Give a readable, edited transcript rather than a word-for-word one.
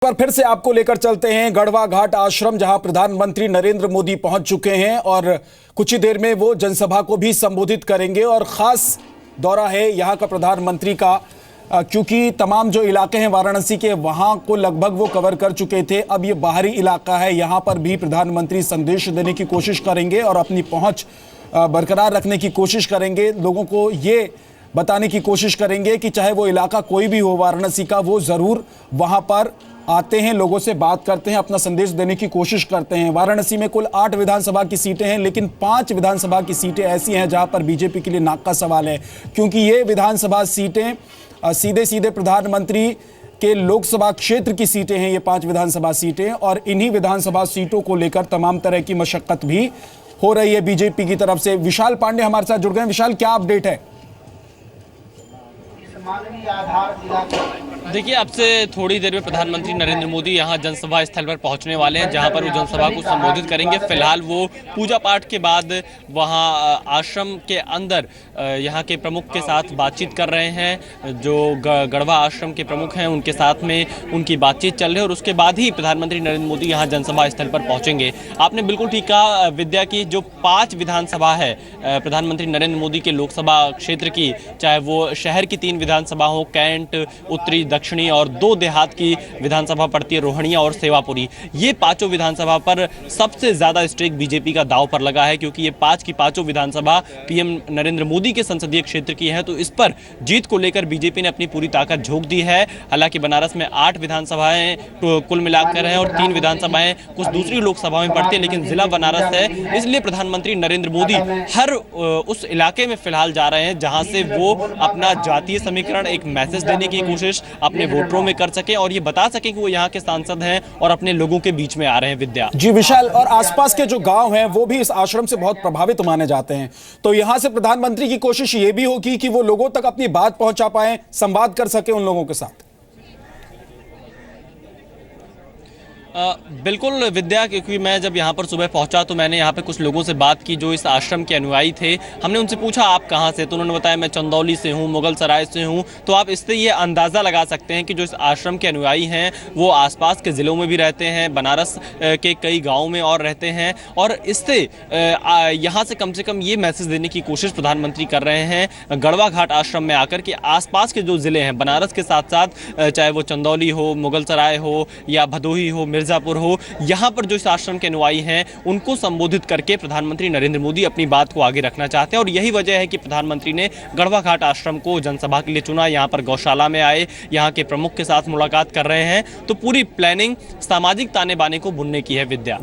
बार फिर से आपको लेकर चलते हैं गढ़वा घाट आश्रम, जहां प्रधानमंत्री नरेंद्र मोदी पहुंच चुके हैं और कुछ ही देर में वो जनसभा को भी संबोधित करेंगे। और खास दौरा है यहां का प्रधानमंत्री का, क्योंकि तमाम जो इलाके हैं वाराणसी के वहां को लगभग वो कवर कर चुके थे। अब ये बाहरी इलाका है, यहां पर भी प्रधानमंत्री संदेश देने की कोशिश करेंगे और अपनी पहुंच बरकरार रखने की कोशिश करेंगे। लोगों को ये बताने की कोशिश करेंगे कि चाहे वो इलाका कोई भी हो वाराणसी का, वो जरूर वहां पर आते हैं, लोगों से बात करते हैं, अपना संदेश देने की कोशिश करते हैं। वाराणसी में कुल 8 विधानसभा की सीटें हैं, लेकिन 5 विधानसभा की सीटें ऐसी हैं जहां पर बीजेपी के लिए नाक का सवाल है, क्योंकि ये विधानसभा सीटें सीधे सीधे प्रधानमंत्री के लोकसभा क्षेत्र की सीटें हैं। ये 5 विधानसभा सीटें, और इन्हीं विधानसभा सीटों को लेकर तमाम तरह की मशक्कत भी हो रही है बीजेपी की तरफ से। विशाल पांडे हमारे साथ जुड़ गए। विशाल, क्या अपडेट है? देखिए, अब से थोड़ी देर में प्रधानमंत्री नरेंद्र मोदी यहां जनसभा स्थल पर पहुंचने वाले हैं, जहां पर वो जनसभा को संबोधित करेंगे। फिलहाल वो पूजा पाठ के बाद वहां आश्रम के अंदर यहां के प्रमुख के साथ बातचीत कर रहे हैं। जो गढ़वा आश्रम के प्रमुख हैं उनके साथ में उनकी बातचीत चल रही है, और उसके बाद ही प्रधानमंत्री नरेंद्र मोदी यहां जनसभा स्थल पर पहुंचेंगे। आपने बिल्कुल ठीक कहा विद्या, की जो 5 विधानसभा है प्रधानमंत्री नरेंद्र मोदी के लोकसभा क्षेत्र की, चाहे वो शहर की 3 विधानसभा हो, कैंट, उत्तरी, दक्षिणी, और 2 देहात की विधानसभा पड़ती है, रोहणिया और सेवापुरी। ये 5 विधानसभा पर सबसे ज्यादा स्टेक बीजेपी का दांव पर लगा है, क्योंकि ये 5 की 5 विधानसभा पीएम नरेंद्र मोदी के संसदीय क्षेत्र की है। तो इस पर जीत को लेकर बीजेपी ने अपनी पूरी ताकत झोंक दी है। हालांकि बनारस में 8 विधानसभाएं कुल मिलाकर हैं, और 3 विधानसभाएं कुछ दूसरी लोकसभा में पड़ती है, लेकिन जिला बनारस है। इसलिए प्रधानमंत्री नरेंद्र मोदी हर उस इलाके में फिलहाल जा रहे हैं जहां से वो अपना जातीय समीकरण, एक मैसेज देने की कोशिश अपने वोटरों में कर सके और ये बता सके कि वो यहाँ के सांसद हैं और अपने लोगों के बीच में आ रहे हैं। विद्या जी विशाल, और आसपास के जो गांव हैं वो भी इस आश्रम से बहुत प्रभावित माने जाते हैं, तो यहां से प्रधानमंत्री की कोशिश ये भी होगी कि वो लोगों तक अपनी बात पहुंचा पाए, संवाद कर सके उन लोगों के साथ। बिल्कुल विद्या, क्योंकि मैं जब यहाँ पर सुबह पहुँचा तो मैंने यहाँ पे कुछ लोगों से बात की जो इस आश्रम के अनुयायी थे। हमने उनसे पूछा आप कहाँ से, तो उन्होंने बताया मैं चंदौली से हूँ, मुगल सराय से हूँ। तो आप इससे ये अंदाज़ा लगा सकते हैं कि जो इस आश्रम के अनुयायी हैं वो आसपास के ज़िलों में भी रहते हैं, बनारस के कई गाँव में और रहते हैं। और इससे यहाँ से कम ये मैसेज देने की कोशिश प्रधानमंत्री कर रहे हैं गढ़वा घाट आश्रम में आकर, कि आसपास के जो ज़िले हैं बनारस के साथ साथ, चाहे वो चंदौली हो, मुगल सराय हो, या भदोही हो, मिर्जापुर हो, यहां पर जो इस आश्रम के अनुयायी हैं उनको संबोधित करके प्रधानमंत्री नरेंद्र मोदी अपनी बात को आगे रखना चाहते हैं। और यही वजह है कि प्रधानमंत्री ने गढ़वा घाट आश्रम को जनसभा के लिए चुना। यहां पर गौशाला में आए, यहां के प्रमुख के साथ मुलाकात कर रहे हैं। तो पूरी प्लानिंग सामाजिक ताने बाने को बुनने की है। विद्या।